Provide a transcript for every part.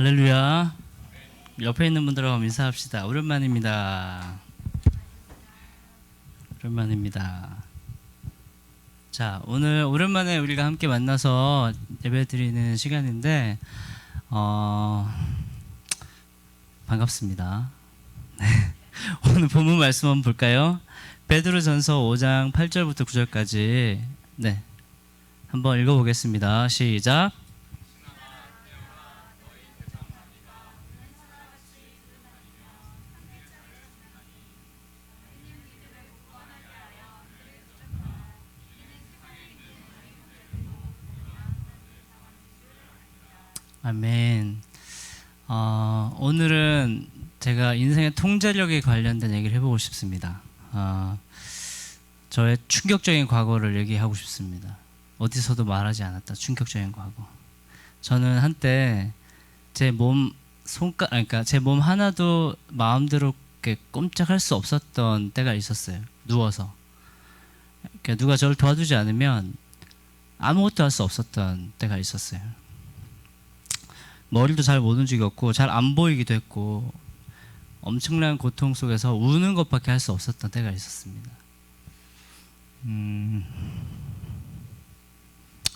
할렐루야. 옆에 있는 분들하고 인사합시다. 오랜만입니다. 오랜만입니다. 자, 오늘 오랜만에 우리가 함께 만나서 예배드리는 시간인데 반갑습니다. 오늘 본문 말씀 한번 볼까요? 베드로전서 5장 8절부터 9절까지 한번 읽어보겠습니다. 시작. 아멘. 오늘은 제가 인생의 통제력에 관련된 얘기를 해보고 싶습니다. 저의 충격적인 과거를 얘기하고 싶습니다. 어디서도 말하지 않았다. 충격적인 과거. 저는 한때 제 몸 그러니까 제 몸 하나도 마음대로 이렇게 꼼짝할 수 없었던 때가 있었어요. 누워서. 그러니까 누가 저를 도와주지 않으면 아무것도 할 수 없었던 때가 있었어요. 머리도 잘 못 움직였고 잘 안 보이기도 했고 엄청난 고통 속에서 우는 것밖에 할 수 없었던 때가 있었습니다.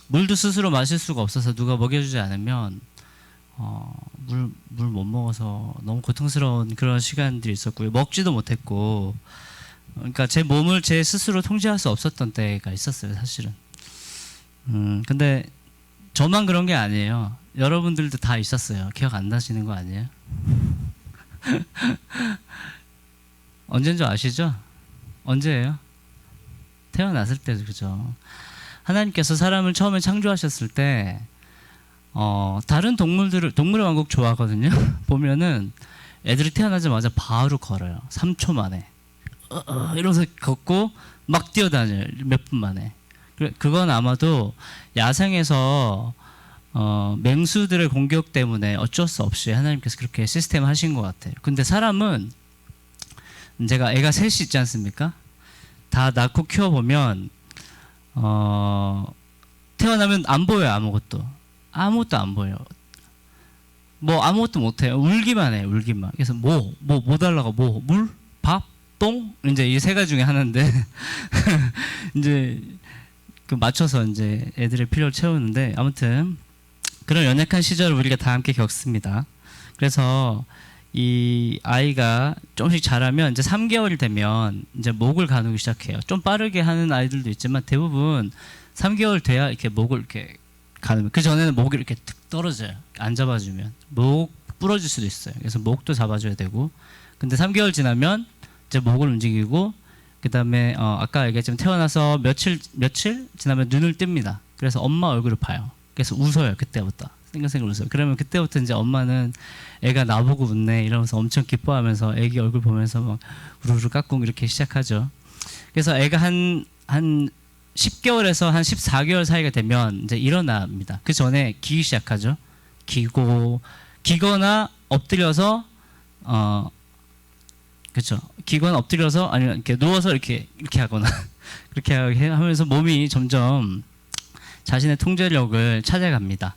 물도 스스로 마실 수가 없어서 누가 먹여주지 않으면 물 못 먹어서 너무 고통스러운 그런 시간들이 있었고요. 먹지도 못했고, 그러니까 제 몸을 제 스스로 통제할 수 없었던 때가 있었어요, 사실은. 근데 저만 그런 게 아니에요. 여러분들도 다 있었어요. 기억 안 나시는 거 아니에요? 언제인 줄 아시죠? 언제예요? 태어났을 때죠, 그죠? 하나님께서 사람을 처음에 창조하셨을 때 다른 동물의 왕국 좋아하거든요. 보면은 애들이 태어나자마자 바로 걸어요. 3초 만에 이러면서 걷고 막 뛰어다녀요. 몇 분 만에. 그건 아마도 야생에서 맹수들의 공격 때문에 어쩔 수 없이 하나님께서 그렇게 시스템 하신 것 같아요. 근데 사람은 제가 애가 셋이 있지 않습니까? 다 낳고 키워보면 태어나면 안 보여요. 아무것도 안 보여요. 뭐 아무것도 못해요. 울기만 해요. 울기만. 그래서 뭐 달라고 물? 밥? 똥? 이제 이 세 가지 중에 하나인데 이제 그 맞춰서 이제 애들의 필요를 채우는데, 아무튼 그런 연약한 시절을 우리가 다 함께 겪습니다. 그래서 이 아이가 조금씩 자라면 이제 3개월이 되면 이제 목을 가누기 시작해요. 좀 빠르게 하는 아이들도 있지만 대부분 3개월 돼야 이렇게 목을 이렇게 가누면, 그 전에는 목이 이렇게 툭 떨어져요. 안 잡아주면 목 부러질 수도 있어요. 그래서 목도 잡아줘야 되고, 근데 3개월 지나면 이제 목을 움직이고, 그 다음에 아까 얘기했지만 태어나서 며칠 지나면 눈을 뜹니다. 그래서 엄마 얼굴을 봐요. 그래서 웃어요. 그때부터 생글생글 웃어요. 그러면 그때부터 이제 엄마는 애가 나보고 웃네 이러면서 엄청 기뻐하면서 애기 얼굴 보면서 막 우르르 깎고 이렇게 시작하죠. 그래서 애가 한 10개월에서 한 14개월 사이가 되면 이제 일어납니다. 그 전에 기기 시작하죠. 기거나 엎드려서 그렇죠. 기거나 엎드려서, 아니면 이렇게 누워서 이렇게 하거나 그렇게 하면서 몸이 점점 자신의 통제력을 찾아갑니다.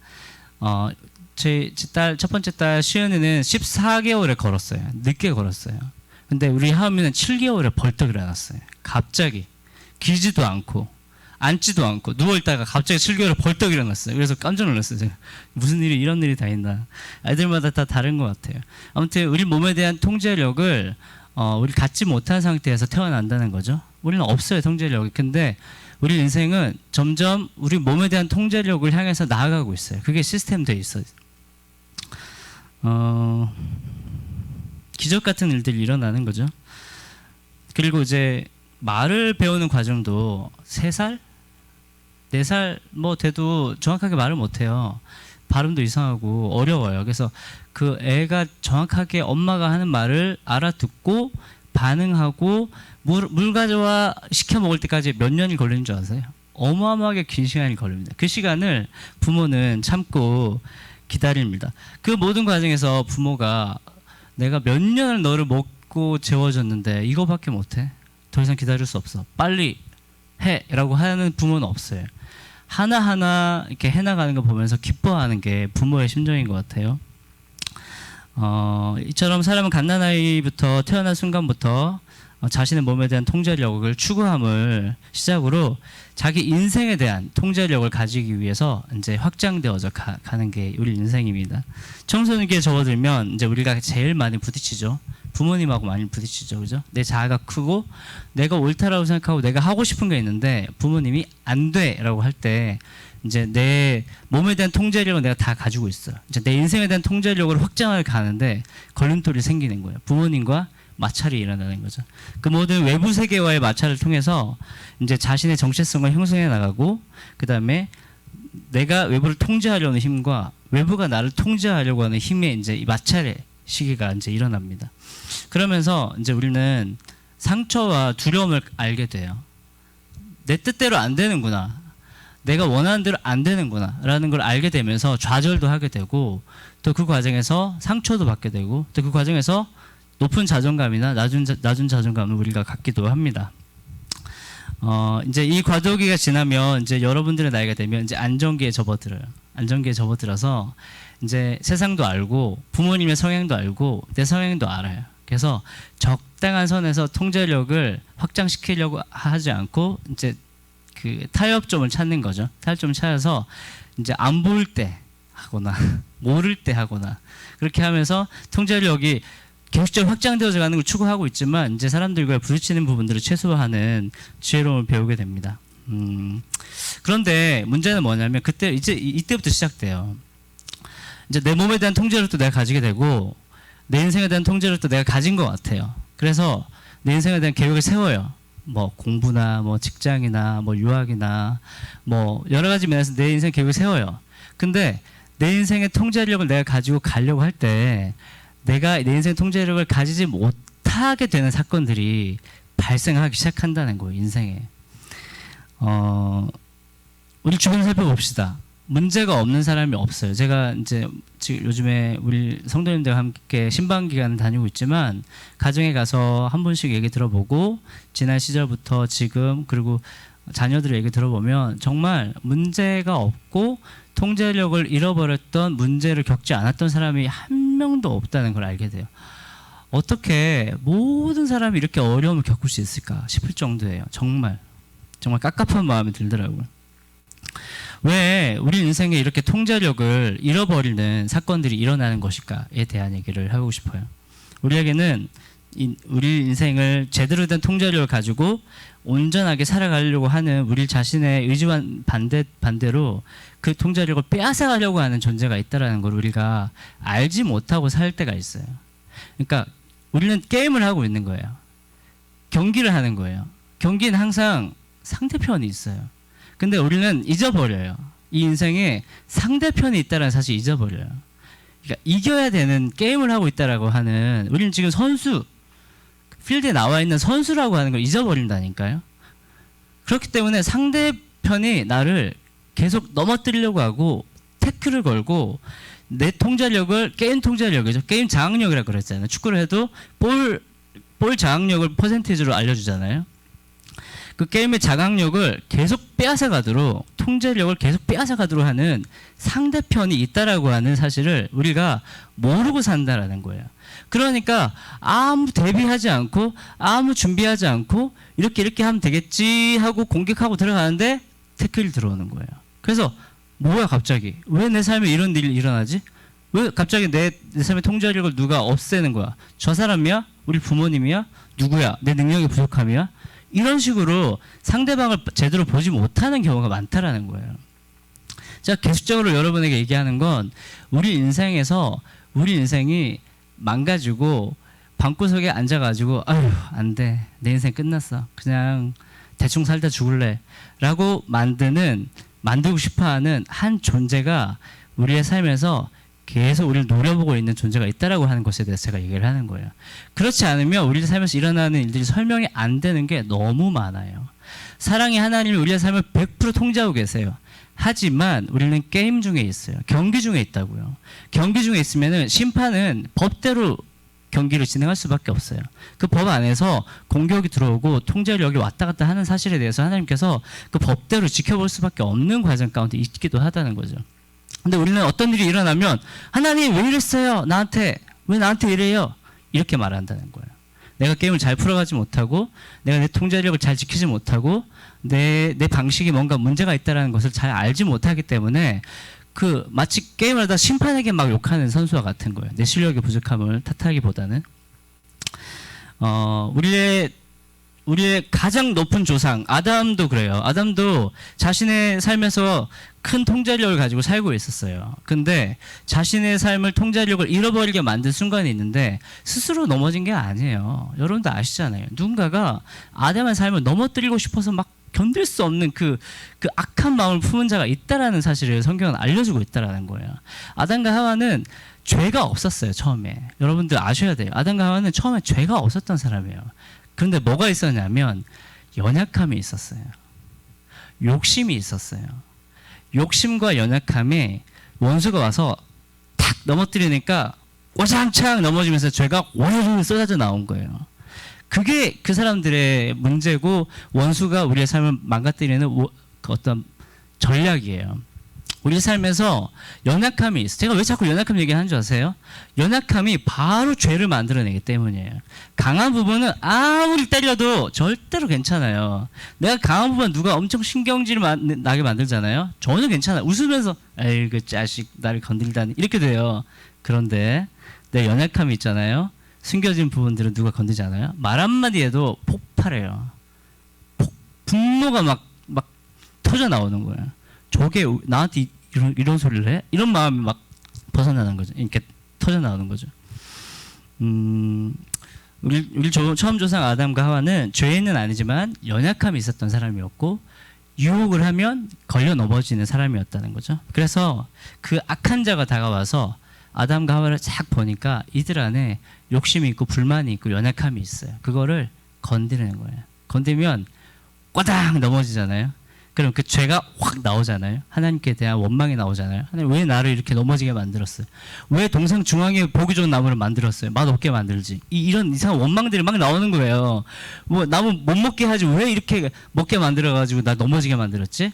제 첫 번째 딸 시은이는 14개월에 걸었어요. 늦게 걸었어요. 근데 우리 하은이는 7개월에 벌떡 일어났어요. 갑자기 기지도 않고 앉지도 않고 누워있다가 갑자기 7개월에 벌떡 일어났어요. 그래서 깜짝 놀랐어요. 제가. 무슨 일이, 이런 일이 다 있나. 아이들마다 다 다른 것 같아요. 아무튼 우리 몸에 대한 통제력을 우리 갖지 못한 상태에서 태어난다는 거죠. 우리는 없어요, 통제력이. 근데 우리 인생은 점점 우리 몸에 대한 통제력을 향해서 나아가고 있어요. 그게 시스템되어 있어요. 기적 같은 일들이 일어나는 거죠. 그리고 이제 말을 배우는 과정도 3살? 4살 뭐 돼도 정확하게 말을 못해요. 발음도 이상하고 어려워요. 그래서 그 애가 정확하게 엄마가 하는 말을 알아듣고 반응하고 물 가져와 시켜 먹을 때까지 몇 년이 걸리는 줄 아세요? 어마어마하게 긴 시간이 걸립니다. 그 시간을 부모는 참고 기다립니다. 그 모든 과정에서 부모가 내가 몇 년을 너를 먹고 재워줬는데 이거밖에 못해? 더 이상 기다릴 수 없어. 빨리 해! 라고 하는 부모는 없어요. 하나하나 이렇게 해나가는 거 보면서 기뻐하는 게 부모의 심정인 것 같아요. 이처럼 사람은 갓난아이부터 태어난 순간부터 자신의 몸에 대한 통제력을 추구함을 시작으로 자기 인생에 대한 통제력을 가지기 위해서 이제 확장되어져 가는 게 우리 인생입니다. 청소년기에 접어들면 이제 우리가 제일 많이 부딪히죠. 부모님하고 많이 부딪히죠, 그죠? 내 자아가 크고 내가 옳다라고 생각하고 내가 하고 싶은 게 있는데 부모님이 안 돼라고 할 때 이제 내 몸에 대한 통제력을 내가 다 가지고 있어요. 이제 내 인생에 대한 통제력을 확장을 가는데 걸림돌이 생기는 거예요. 부모님과 마찰이 일어나는 거죠. 그 모든 외부 세계와의 마찰을 통해서 이제 자신의 정체성을 형성해 나가고, 그 다음에 내가 외부를 통제하려는 힘과 외부가 나를 통제하려고 하는 힘의 이제 이 마찰의 시기가 이제 일어납니다. 그러면서 이제 우리는 상처와 두려움을 알게 돼요. 내 뜻대로 안 되는구나. 내가 원하는 대로 안 되는구나 라는 걸 알게 되면서 좌절도 하게 되고, 또 그 과정에서 상처도 받게 되고, 또 그 과정에서 높은 자존감이나 낮은 자존감을 우리가 갖기도 합니다. 이제 이 과도기가 지나면 이제 여러분들의 나이가 되면 이제 안정기에 접어들어요. 안정기에 접어들어서 이제 세상도 알고 부모님의 성향도 알고 내 성향도 알아요. 그래서 적당한 선에서 통제력을 확장시키려고 하지 않고 이제 그 타협점을 찾는 거죠. 타협점을 찾아서 이제 안 보일 때 하거나 모를 때 하거나 그렇게 하면서 통제력이 계속적으로 확장되어져 가는 걸 추구하고 있지만 이제 사람들과 부딪히는 부분들을 최소화하는 지혜로움을 배우게 됩니다. 그런데 문제는 뭐냐면 이때부터 시작돼요. 이제 내 몸에 대한 통제력도 내가 가지게 되고 내 인생에 대한 통제력도 내가 가진 것 같아요. 그래서 내 인생에 대한 계획을 세워요. 뭐 공부나 뭐 직장이나 뭐 유학이나 뭐 여러 가지 면에서 내 인생 계획을 세워요. 근데 내 인생의 통제력을 내가 가지고 가려고 할 때 내가 내 인생 통제력을 가지지 못하게 되는 사건들이 발생하기 시작한다는 거예요, 인생에. 우리 주변을 살펴봅시다. 문제가 없는 사람이 없어요. 제가 이제 지금 요즘에 우리 성도님들과 함께 신방 기간을 다니고 있지만 가정에 가서 한 번씩 얘기 들어보고 지난 시절부터 지금 그리고 자녀들의 얘기 들어보면 정말 문제가 없고 통제력을 잃어버렸던 문제를 겪지 않았던 사람이 한 명도 없다는 걸 알게 돼요. 어떻게 모든 사람이 이렇게 어려움을 겪을 수 있을까 싶을 정도예요. 정말 깝깝한 마음이 들더라고요. 왜 우리 인생에 이렇게 통제력을 잃어버리는 사건들이 일어나는 것일까에 대한 얘기를 하고 싶어요. 우리에게는 우리 인생을 제대로 된 통제력을 가지고 온전하게 살아가려고 하는 우리 자신의 의지와 반대로 그 통제력을 빼앗아가려고 하는 존재가 있다는 걸 우리가 알지 못하고 살 때가 있어요. 그러니까 우리는 게임을 하고 있는 거예요. 경기를 하는 거예요. 경기는 항상 상대편이 있어요. 근데 우리는 잊어버려요. 이 인생에 상대편이 있다는 사실을 잊어버려요. 그러니까 이겨야 되는 게임을 하고 있다라고 하는, 우리는 지금 선수, 필드에 나와 있는 선수라고 하는 걸 잊어버린다니까요. 그렇기 때문에 상대편이 나를 계속 넘어뜨리려고 하고 태클을 걸고 내 통제력을, 게임 통제력이죠. 게임 장악력이라고 그랬잖아요. 축구를 해도 볼 장악력을 퍼센티지로 알려주잖아요. 그 게임의 장악력을 계속 빼앗아가도록, 통제력을 계속 빼앗아가도록 하는 상대편이 있다라고 하는 사실을 우리가 모르고 산다라는 거예요. 그러니까 아무 대비하지 않고 아무 준비하지 않고 이렇게 하면 되겠지 하고 공격하고 들어가는데 태클이 들어오는 거예요. 그래서 뭐야 갑자기 왜 내 삶에 이런 일이 일어나지? 왜 갑자기 내 삶의 통제력을 누가 없애는 거야? 저 사람이야? 우리 부모님이야? 누구야? 내 능력이 부족함이야? 이런 식으로 상대방을 제대로 보지 못하는 경우가 많다라는 거예요. 제가 계속적으로 여러분에게 얘기하는 건 우리 인생에서 우리 인생이 망가지고 방구석에 앉아가지고 아유 안 돼, 내 인생 끝났어, 그냥 대충 살다 죽을래 라고 만들고 싶어하는 한 존재가 우리의 삶에서 계속 우리를 노려보고 있는 존재가 있다라고 하는 것에 대해서 제가 얘기를 하는 거예요. 그렇지 않으면 우리 삶에서 일어나는 일들이 설명이 안 되는 게 너무 많아요. 사랑의 하나님이 우리의 삶을 100% 통제하고 계세요. 하지만 우리는 게임 중에 있어요. 경기 중에 있다고요. 경기 중에 있으면은 심판은 법대로 경기를 진행할 수밖에 없어요. 그 법 안에서 공격이 들어오고 통제력이 왔다 갔다 하는 사실에 대해서 하나님께서 그 법대로 지켜볼 수밖에 없는 과정 가운데 있기도 하다는 거죠. 근데 우리는 어떤 일이 일어나면 하나님 왜 이랬어요? 나한테 왜 나한테 이래요? 이렇게 말한다는 거예요. 내가 게임을 잘 풀어가지 못하고 내가 내 통제력을 잘 지키지 못하고 내 방식이 뭔가 문제가 있다는 것을 잘 알지 못하기 때문에 그 마치 게임을 하다 심판에게 막 욕하는 선수와 같은 거예요. 내 실력의 부족함을 탓하기보다는 우리의 가장 높은 조상 아담도 그래요. 아담도 자신의 삶에서 큰 통제력을 가지고 살고 있었어요. 근데 자신의 삶을 통제력을 잃어버리게 만든 순간이 있는데 스스로 넘어진 게 아니에요. 여러분도 아시잖아요. 누군가가 아담의 삶을 넘어뜨리고 싶어서 막 견딜 수 없는 그 악한 마음을 품은 자가 있다라는 사실을 성경은 알려주고 있다라는 거예요. 아담과 하와는 죄가 없었어요. 처음에. 여러분들 아셔야 돼요. 아담과 하와는 처음에 죄가 없었던 사람이에요. 그런데 뭐가 있었냐면 연약함이 있었어요. 욕심이 있었어요. 욕심과 연약함에 원수가 와서 탁 넘어뜨리니까 오장창 넘어지면서 죄가 오르르 쏟아져 나온 거예요. 그게 그 사람들의 문제고 원수가 우리의 삶을 망가뜨리는 어떤 전략이에요. 우리 삶에서 연약함이 있어요. 제가 왜 자꾸 연약함 얘기하는 줄 아세요? 연약함이 바로 죄를 만들어내기 때문이에요. 강한 부분은 아무리 때려도 절대로 괜찮아요. 내가 강한 부분 누가 엄청 신경질 나게 만들잖아요. 저는 괜찮아요. 웃으면서 에이 그 자식 나를 건들다니 이렇게 돼요. 그런데 내 연약함이 있잖아요. 숨겨진 부분들은 누가 건들지 않아요. 말 한마디 해도 폭발해요. 분노가 막 터져 나오는 거예요. 저게 나한테 이런 소리를 해? 이런 마음이 막 벗어나는 거죠. 이렇게 터져 나오는 거죠. 우리 처음 조상 아담과 하와는 죄인은 아니지만 연약함이 있었던 사람이었고 유혹을 하면 걸려 넘어지는 사람이었다는 거죠. 그래서 그 악한 자가 다가와서 아담과 하와를 쫙 보니까 이들 안에 욕심이 있고 불만이 있고 연약함이 있어요. 그거를 건드리는 거예요. 건드리면 꽈당 넘어지잖아요. 그럼 그 죄가 확 나오잖아요. 하나님께 대한 원망이 나오잖아요. 하나님 왜 나를 이렇게 넘어지게 만들었어요? 왜 동상 중앙에 보기 좋은 나무를 만들었어요? 맛없게 만들지. 이런 이상한 원망들이 막 나오는 거예요. 뭐 나무 못 먹게 하지 왜 이렇게 먹게 만들어가지고 나 넘어지게 만들었지?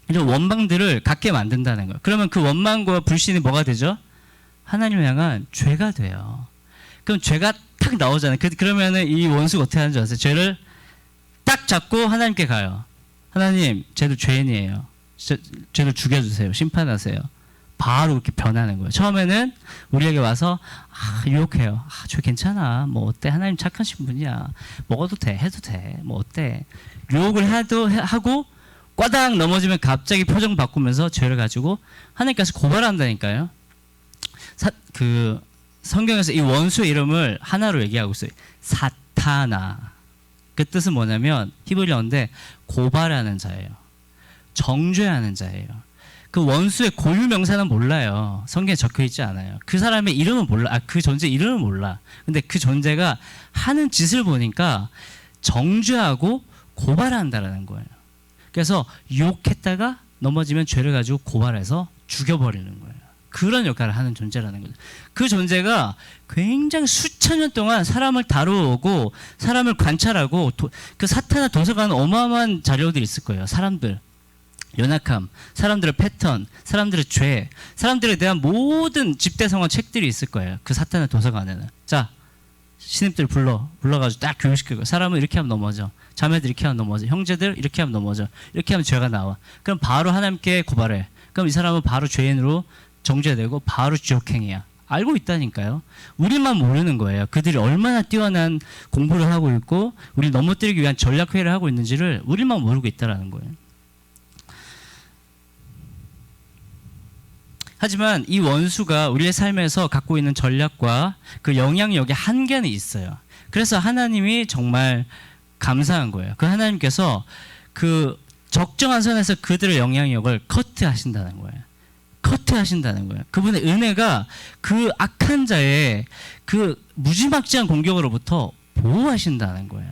이런 원망들을 갖게 만든다는 거예요. 그러면 그 원망과 불신이 뭐가 되죠? 하나님을 향한 죄가 돼요. 그럼 죄가 탁 나오잖아요. 그러면은 이 원수가 어떻게 하는 줄 아세요? 죄를 딱 잡고 하나님께 가요. 하나님, 쟤도 죄인이에요. 쟤를 죽여주세요. 심판하세요. 바로 그렇게 변하는 거예요. 처음에는 우리에게 와서 유혹해요. 죄 괜찮아. 뭐 어때? 하나님 착하신 분이야. 먹어도 돼. 해도 돼. 뭐 어때? 유혹을 하고 꽈당 넘어지면 갑자기 표정 바꾸면서 죄를 가지고 하나님께서 고발한다니까요. 성경에서 이 원수의 이름을 하나로 얘기하고 있어요. 사타나. 그 뜻은 뭐냐면 히브리어인데 고발하는 자예요. 정죄하는 자예요. 그 원수의 고유 명사는 몰라요. 성경에 적혀 있지 않아요. 그 사람의 이름은 몰라. 그 존재 이름은 몰라. 근데 그 존재가 하는 짓을 보니까 정죄하고 고발한다라는 거예요. 그래서 유혹했다가 넘어지면 죄를 가지고 고발해서 죽여버리는 거예요. 그런 역할을 하는 존재라는 거죠. 그 존재가 굉장히 수천 년 동안 사람을 다루고 사람을 관찰하고 그 사탄의 도서관은 어마어마한 자료들이 있을 거예요. 사람들, 연약함, 사람들의 패턴, 사람들의 죄, 사람들에 대한 모든 집대성한 책들이 있을 거예요. 그 사탄의 도서관에는. 자, 신입들 불러가지고 딱 교육시키고 사람은 이렇게 하면 넘어져. 자매들 이렇게 하면 넘어져. 형제들 이렇게 하면 넘어져. 이렇게 하면 죄가 나와. 그럼 바로 하나님께 고발해. 그럼 이 사람은 바로 죄인으로 정죄되고 바로 지옥행이야. 알고 있다니까요. 우리만 모르는 거예요. 그들이 얼마나 뛰어난 공부를 하고 있고 우리를 넘어뜨리기 위한 전략회의를 하고 있는지를 우리만 모르고 있다는 거예요. 하지만 이 원수가 우리의 삶에서 갖고 있는 전략과 그 영향력에 한계는 있어요. 그래서 하나님이 정말 감사한 거예요. 그 하나님께서 그 적정한 선에서 그들의 영향력을 커트하신다는 거예요. 커트하신다는 거예요. 그분의 은혜가 그 악한 자의 그 무지막지한 공격으로부터 보호하신다는 거예요.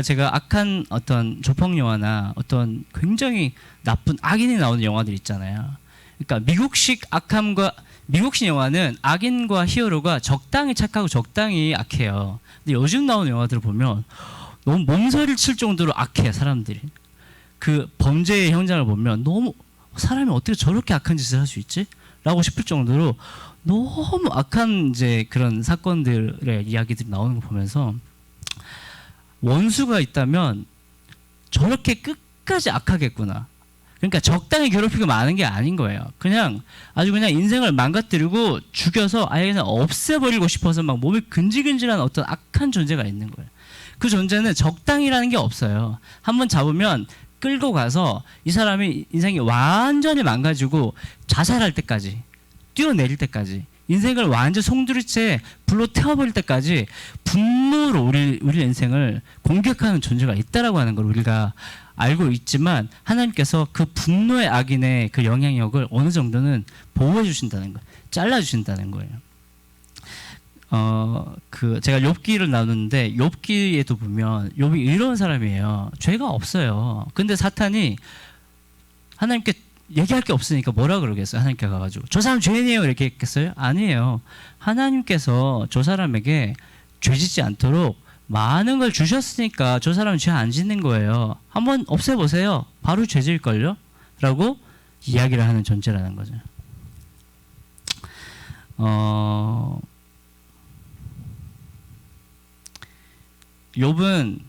제가 악한 어떤 조폭 영화나 어떤 굉장히 나쁜 악인이 나오는 영화들 있잖아요. 그러니까 미국식 영화는 악인과 히어로가 적당히 착하고 적당히 악해요. 근데 요즘 나오는 영화들을 보면 너무 몸서리를 칠 정도로 악해요, 사람들이. 그 범죄의 현장을 보면 너무 사람이 어떻게 저렇게 악한 짓을 할 수 있지? 라고 싶을 정도로 너무 악한 이제 그런 사건들의 이야기들이 나오는 거 보면서 원수가 있다면 저렇게 끝까지 악하겠구나. 그러니까 적당히 괴롭히고 마는 게 아닌 거예요. 그냥 아주 그냥 인생을 망가뜨리고 죽여서 아예 그냥 없애버리고 싶어서 막 몸이 근질근질한 어떤 악한 존재가 있는 거예요. 그 존재는 적당이라는 게 없어요. 한번 잡으면 끌고 가서 이 사람이 인생이 완전히 망가지고 자살할 때까지, 뛰어내릴 때까지, 인생을 완전 송두리째 불로 태워버릴 때까지 분노로 우리 인생을 공격하는 존재가 있다라고 하는 걸 우리가 알고 있지만, 하나님께서 그 분노의 악인의 그 영향력을 어느 정도는 보호해 주신다는 거예요. 잘라 주신다는 거예요. 제가 욥기를 나누는데 욥기에도 보면 욥이 이런 사람이에요. 죄가 없어요. 근데 사탄이 하나님께 얘기할 게 없으니까 뭐라 그러겠어요? 하나님께 가가지고 저 사람 죄인이에요 이렇게 했겠어요? 아니에요. 하나님께서 저 사람에게 죄 짓지 않도록 많은 걸 주셨으니까 저 사람은 죄 안 짓는 거예요. 한번 없애보세요. 바로 죄 질걸요? 라고 이야기를 하는 존재라는 거죠. 욥은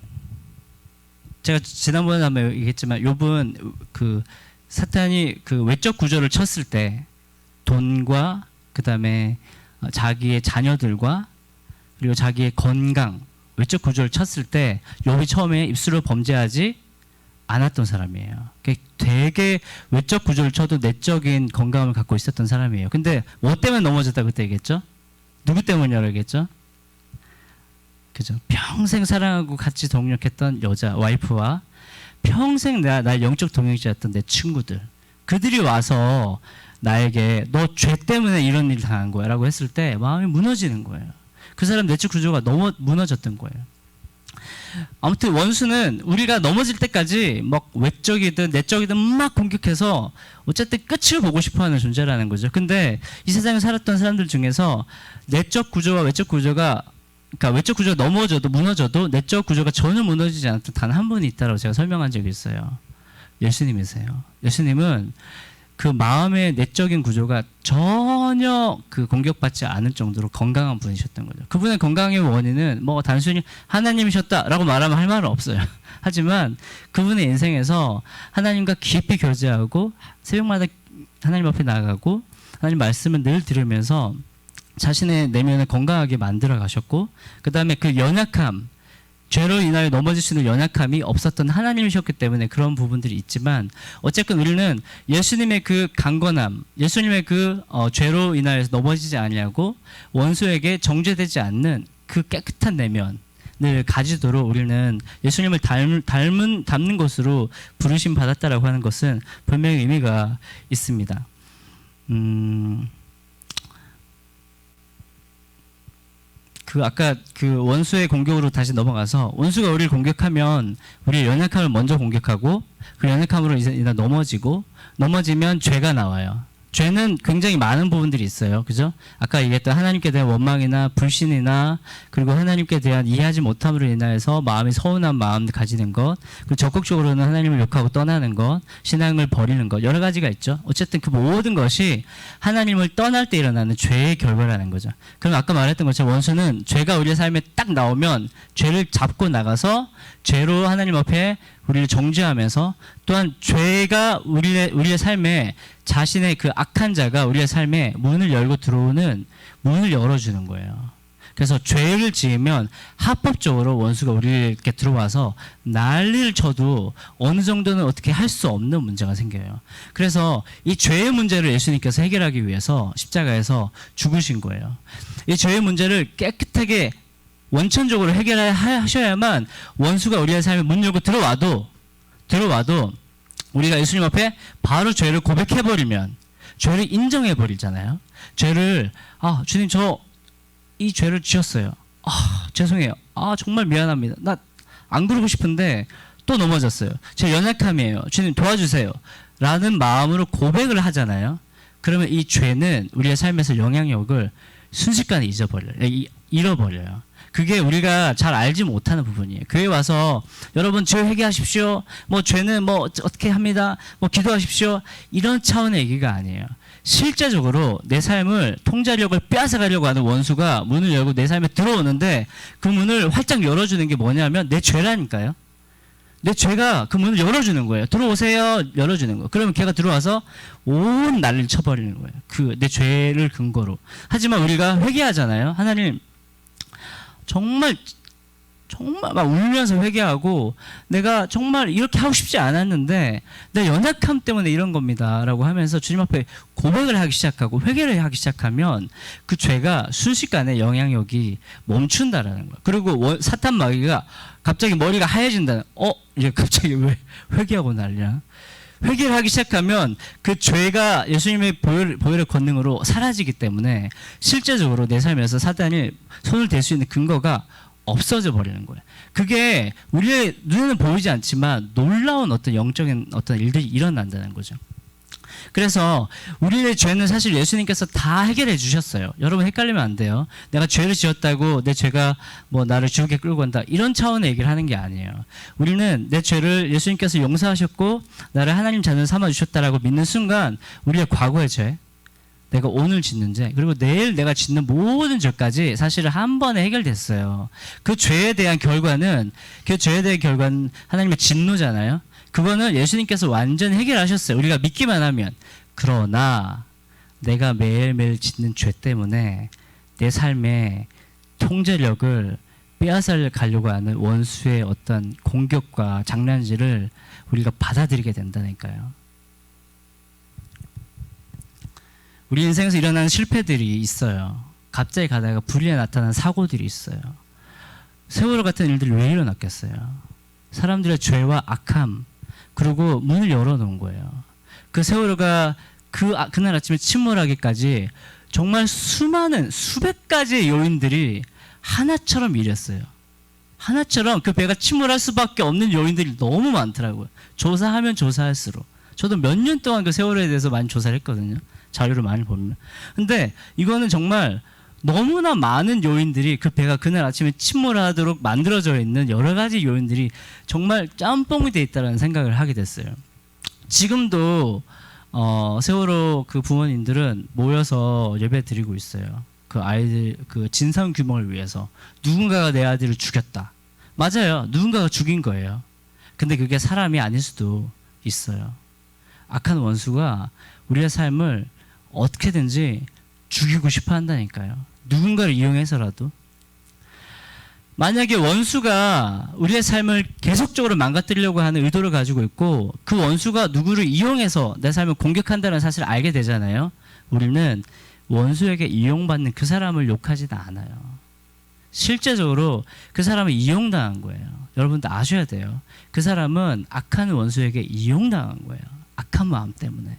제가 지난번에 한번 얘기했지만 욥은 그 사탄이 그 외적 구조를 쳤을 때 돈과 그다음에 자기의 자녀들과 그리고 자기의 건강 외적 구조를 쳤을 때 욥이 처음에 입술로 범죄하지 않았던 사람이에요. 되게 외적 구조를 쳐도 내적인 건강을 갖고 있었던 사람이에요. 근데 뭐 때문에 넘어졌다 그때 얘기했죠? 누구 때문이라고 얘기했죠? 그죠? 평생 사랑하고 같이 동력했던 여자 와이프와 평생 나 영적 동역자였던 내 친구들, 그들이 와서 나에게 너 죄 때문에 이런 일 당한 거야 라고 했을 때 마음이 무너지는 거예요. 그 사람 내적 구조가 너무 무너졌던 거예요. 아무튼 원수는 우리가 넘어질 때까지 막 외적이든 내적이든 막 공격해서 어쨌든 끝을 보고 싶어하는 존재라는 거죠. 근데 이 세상에 살았던 사람들 중에서 내적 구조와 외적 구조가, 그러니까 외적 구조가 넘어져도 무너져도 내적 구조가 전혀 무너지지 않았던 단 한 분이 있다고 제가 설명한 적이 있어요. 예수님이세요. 예수님은 그 마음의 내적인 구조가 전혀 그 공격받지 않을 정도로 건강한 분이셨던 거죠. 그분의 건강의 원인은 뭐 단순히 하나님이셨다라고 말하면 할 말은 없어요. 하지만 그분의 인생에서 하나님과 깊이 교제하고 새벽마다 하나님 앞에 나가고 하나님 말씀을 늘 들으면서 자신의 내면을 건강하게 만들어 가셨고, 그 다음에 그 연약함, 죄로 인하여 넘어질 수 있는 연약함이 없었던 하나님이셨기 때문에 그런 부분들이 있지만, 어쨌든 우리는 예수님의 그 강건함, 예수님의 그 죄로 인하여서 넘어지지 아니하고 원수에게 정죄되지 않는 그 깨끗한 내면을 가지도록 우리는 예수님을 닮는 것으로 부르심 받았다라고 하는 것은 분명히 의미가 있습니다. 아까 그 원수의 공격으로 다시 넘어가서, 원수가 우리를 공격하면 우리의 연약함을 먼저 공격하고 그 연약함으로 이제 넘어지면 죄가 나와요. 죄는 굉장히 많은 부분들이 있어요. 그죠? 아까 얘기했던 하나님께 대한 원망이나 불신이나, 그리고 하나님께 대한 이해하지 못함으로 인하여서 마음이 서운한 마음 가지는 것, 그리고 적극적으로는 하나님을 욕하고 떠나는 것, 신앙을 버리는 것, 여러 가지가 있죠. 어쨌든 그 모든 것이 하나님을 떠날 때 일어나는 죄의 결과라는 거죠. 그럼 아까 말했던 것처럼 원수는 죄가 우리의 삶에 딱 나오면 죄를 잡고 나가서 죄로 하나님 앞에 우리를 정죄하면서, 또한 죄가 우리의 삶에, 자신의 그 악한 자가 우리의 삶에 문을 열고 들어오는 문을 열어주는 거예요. 그래서 죄를 지으면 합법적으로 원수가 우리에게 들어와서 난리를 쳐도 어느 정도는 어떻게 할 수 없는 문제가 생겨요. 그래서 이 죄의 문제를 예수님께서 해결하기 위해서 십자가에서 죽으신 거예요. 이 죄의 문제를 깨끗하게 원천적으로 해결하셔야만 원수가 우리의 삶에 문 열고 들어와도 우리가 예수님 앞에 바로 죄를 고백해버리면, 죄를 인정해버리잖아요. 죄를, 주님 저 이 죄를 지었어요. 죄송해요. 정말 미안합니다. 나 안 그러고 싶은데 또 넘어졌어요. 제 연약함이에요. 주님 도와주세요. 라는 마음으로 고백을 하잖아요. 그러면 이 죄는 우리의 삶에서 영향력을 순식간에 잃어버려요. 그게 우리가 잘 알지 못하는 부분이에요. 교회 와서 여러분 죄 회개하십시오. 뭐 죄는 뭐 어떻게 합니다. 뭐 기도하십시오. 이런 차원의 얘기가 아니에요. 실제적으로 내 삶을 통제하려고 빼앗아가려고 하는 원수가 문을 열고 내 삶에 들어오는데 그 문을 활짝 열어주는 게 뭐냐면 내 죄라니까요. 내 죄가 그 문을 열어주는 거예요. 들어오세요. 열어주는 거예요. 그러면 걔가 들어와서 온 난리를 쳐버리는 거예요. 그 내 죄를 근거로. 하지만 우리가 회개하잖아요. 하나님 정말 막 울면서 회개하고 내가 정말 이렇게 하고 싶지 않았는데 내 연약함 때문에 이런 겁니다 라고 하면서 주님 앞에 고백을 하기 시작하고 회개를 하기 시작하면 그 죄가 순식간에 영향력이 멈춘다라는 거예요. 그리고 사탄 마귀가 갑자기 머리가 하얘진다는 이제 갑자기 왜 회개하고 난리야. 회개를 하기 시작하면 그 죄가 예수님의 보혈의 권능으로 사라지기 때문에 실제적으로 내 삶에서 사탄이 손을 댈 수 있는 근거가 없어져 버리는 거예요. 그게 우리의 눈에는 보이지 않지만 놀라운 어떤 영적인 어떤 일들이 일어난다는 거죠. 그래서 우리의 죄는 사실 예수님께서 다 해결해 주셨어요. 여러분 헷갈리면 안 돼요. 내가 죄를 지었다고 내 죄가 뭐 나를 지옥에 끌고 간다 이런 차원의 얘기를 하는 게 아니에요. 우리는 내 죄를 예수님께서 용서하셨고 나를 하나님 자녀 삼아 주셨다라고 믿는 순간 우리의 과거의 죄, 내가 오늘 짓는 죄, 그리고 내일 내가 짓는 모든 죄까지 사실은 한 번에 해결됐어요. 그 죄에 대한 결과는 하나님의 진노잖아요. 그거는 예수님께서 완전히 해결하셨어요. 우리가 믿기만 하면. 그러나 내가 매일매일 짓는 죄 때문에 내 삶의 통제력을 빼앗아 가려고 하는 원수의 어떤 공격과 장난질을 우리가 받아들이게 된다니까요. 우리 인생에서 일어나는 실패들이 있어요. 갑자기 가다가 불의에 나타난 사고들이 있어요. 세월호 같은 일들이 왜 일어났겠어요? 사람들의 죄와 악함, 그리고 문을 열어놓은 거예요. 그 세월호가 그날 아침에 침몰하기까지 정말 수많은 수백 가지의 요인들이 하나처럼 일했어요. 하나처럼 그 배가 침몰할 수밖에 없는 요인들이 너무 많더라고요. 조사하면 조사할수록. 저도 몇 년 동안 그 세월호에 대해서 많이 조사를 했거든요. 자료를 많이 보면. 근데 이거는 정말 너무나 많은 요인들이 그 배가 그날 아침에 침몰하도록 만들어져 있는 여러 가지 요인들이 정말 짬뽕이 돼 있다는 생각을 하게 됐어요. 지금도 세월호 그 부모님들은 모여서 예배 드리고 있어요. 그 아이들 그 진상 규명을 위해서. 누군가가 내 아들을 죽였다. 맞아요. 누군가가 죽인 거예요. 근데 그게 사람이 아닐 수도 있어요. 악한 원수가 우리의 삶을 어떻게든지 죽이고 싶어 한다니까요. 누군가를 이용해서라도. 만약에 원수가 우리의 삶을 계속적으로 망가뜨리려고 하는 의도를 가지고 있고 그 원수가 누구를 이용해서 내 삶을 공격한다는 사실을 알게 되잖아요. 우리는 원수에게 이용받는 그 사람을 욕하지는 않아요. 실제적으로 그 사람을 이용당한 거예요. 여러분도 아셔야 돼요. 그 사람은 악한 원수에게 이용당한 거예요. 악한 마음 때문에.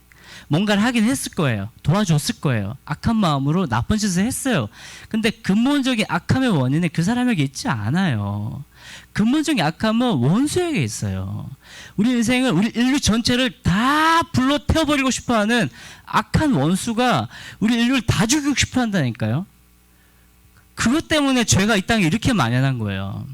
뭔가를 하긴 했을 거예요. 도와줬을 거예요. 악한 마음으로 나쁜 짓을 했어요. 근데 근본적인 악함의 원인은 그 사람에게 있지 않아요. 근본적인 악함은 원수에게 있어요. 우리 인생을, 우리 인류 전체를 다 불러 태워버리고 싶어하는 악한 원수가 우리 인류를 다 죽이고 싶어 한다니까요. 그것 때문에 죄가 이 땅에 이렇게 만연한 거예요.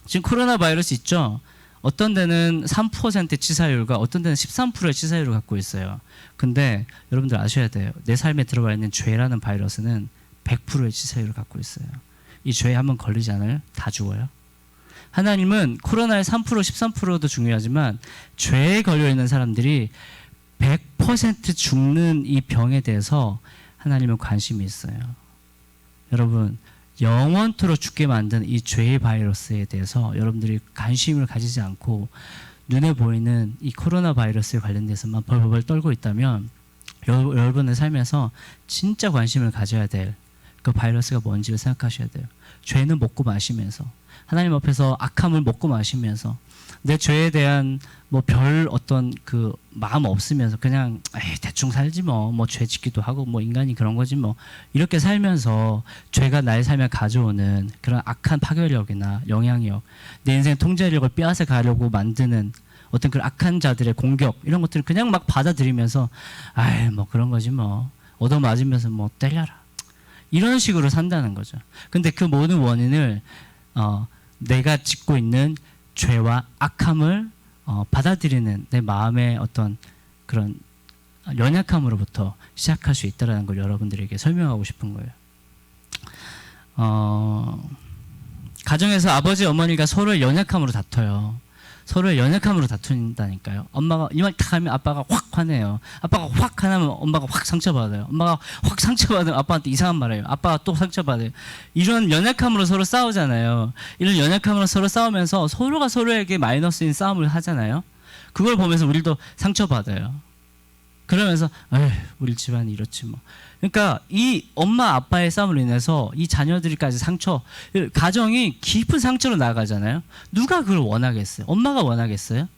지금 코로나 바이러스 있죠? 어떤 데는 3% 치사율과 어떤 데는 13%의 치사율을 갖고 있어요. 근데 여러분들 아셔야 돼요. 내 삶에 들어와 있는 죄라는 바이러스는 100%의 치사율을 갖고 있어요. 이 죄에 한번 걸리지 않아요? 다 죽어요. 하나님은 코로나의 3%, 13%도 중요하지만 죄에 걸려있는 사람들이 100% 죽는 이 병에 대해서 하나님은 관심이 있어요. 여러분, 영원토록 죽게 만든 이 죄의 바이러스에 대해서 여러분들이 관심을 가지지 않고 눈에 보이는 이 코로나 바이러스에 관련돼서만 벌벌 떨고 있다면 여러분의 삶에서 진짜 관심을 가져야 될 그 바이러스가 뭔지를 생각하셔야 돼요. 죄는 먹고 마시면서 하나님 앞에서 악함을 먹고 마시면서 내 죄에 대한 뭐 별 어떤 그 마음 없으면서 그냥 대충 살지 뭐 죄 짓기도 하고 뭐 인간이 그런 거지 뭐 이렇게 살면서 죄가 나의 삶에 가져오는 그런 악한 파괴력이나 영향력, 내 인생의 통제력을 빼앗아 가려고 만드는 어떤 그런 악한 자들의 공격 이런 것들을 그냥 막 받아들이면서 뭐 그런 거지 뭐 얻어맞으면서 뭐 때려라 이런 식으로 산다는 거죠. 근데 그 모든 원인을 내가 짓고 있는 죄와 악함을 받아들이는 내 마음의 어떤 그런 연약함으로부터 시작할 수 있다는 걸 여러분들에게 설명하고 싶은 거예요. 가정에서 아버지 어머니가 서로의 연약함으로 다퉈요. 서로의 연약함으로 다툰다니까요. 엄마가 이 말 딱 하면 아빠가 확 화내요. 아빠가 확 화나면 엄마가 확 상처받아요. 엄마가 확 상처받으면 아빠한테 이상한 말 해요. 아빠가 또 상처받아요. 이런 연약함으로 서로 싸우잖아요. 이런 연약함으로 서로 싸우면서 서로가 서로에게 마이너스인 싸움을 하잖아요. 그걸 보면서 우리도 상처받아요. 그러면서 에휴, 우리 집안이 이렇지 뭐. 그러니까 이 엄마 아빠의 싸움으로 인해서 이 자녀들까지 상처, 가정이 깊은 상처로 나가잖아요. 누가 그걸 원하겠어요? 엄마가 원하겠어요?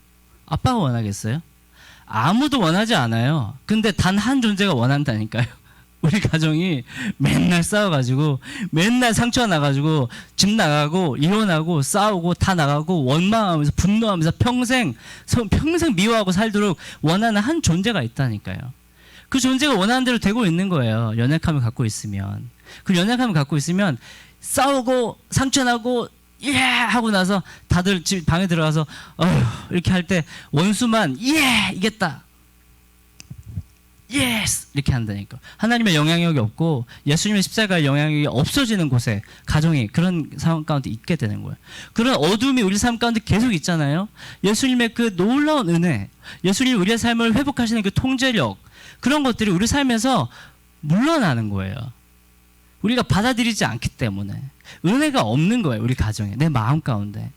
아빠가 원하겠어요? 아무도 원하지 않아요. 근데 단 한 존재가 원한다니까요. 우리 가정이 맨날 싸워가지고 맨날 상처가 나가지고 집 나가고 이혼하고 싸우고 다 나가고 원망하면서 분노하면서 평생 미워하고 살도록 원하는 한 존재가 있다니까요. 그 존재가 원하는 대로 되고 있는 거예요. 연약함을 갖고 있으면. 그 연약함을 갖고 있으면 싸우고 상처나고 예 하고 나서 다들 집 방에 들어가서 이렇게 할 때 원수만 예 이겼다. 예스! 이렇게 한다니까. 하나님의 영향력이 없고 예수님의 십자가의 영향력이 없어지는 곳에 가정이 그런 상황 가운데 있게 되는 거예요. 그런 어둠이 우리 삶 가운데 계속 있잖아요. 예수님의 그 놀라운 은혜, 예수님이 우리의 삶을 회복하시는 그 통제력, 그런 것들이 우리 삶에서 물러나는 거예요. 우리가 받아들이지 않기 때문에. 은혜가 없는 거예요. 우리 가정에, 내 마음 가운데.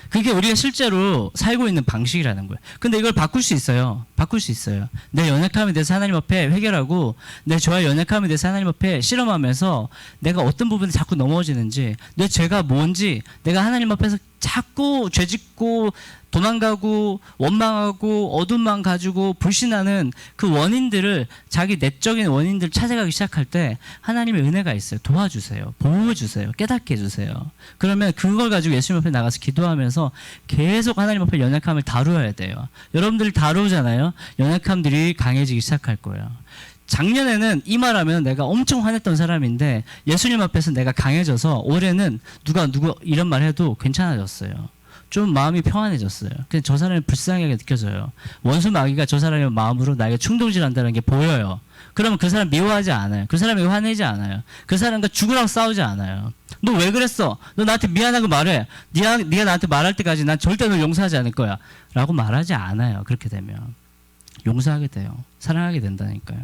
그게 우리가 실제로 살고 있는 방식이라는 거예요. 근데 이걸 바꿀 수 있어요. 바꿀 수 있어요. 내 연약함에 대해서 하나님 앞에 회개하고 내 저의 연약함에 대해서 하나님 앞에 실험하면서 내가 어떤 부분에 자꾸 넘어지는지, 내 죄가 뭔지, 내가 하나님 앞에서 자꾸 죄짓고 도망가고 원망하고 어둠만 가지고 불신하는 그 원인들을, 자기 내적인 원인들을 찾아가기 시작할 때 하나님의 은혜가 있어요. 도와주세요. 보호해주세요. 깨닫게 해주세요. 그러면 그걸 가지고 예수님 앞에 나가서 기도하면서 계속 하나님 앞에 연약함을 다루어야 돼요. 여러분들이 다루잖아요. 연약함들이 강해지기 시작할 거예요. 작년에는 이 말하면 내가 엄청 화냈던 사람인데 예수님 앞에서 내가 강해져서 올해는 누가 이런 말 해도 괜찮아졌어요. 좀 마음이 평안해졌어요. 그냥 저 사람이 불쌍하게 느껴져요. 원수 마귀가 저 사람의 마음으로 나에게 충동질한다는 게 보여요. 그러면 그 사람 미워하지 않아요. 그 사람에게 화내지 않아요. 그 사람과 죽으라고 싸우지 않아요. 너 왜 그랬어? 너 나한테 미안하고 말해. 네가 나한테 말할 때까지 난 절대 너 용서하지 않을 거야. 라고 말하지 않아요. 그렇게 되면. 용서하게 돼요. 사랑하게 된다니까요.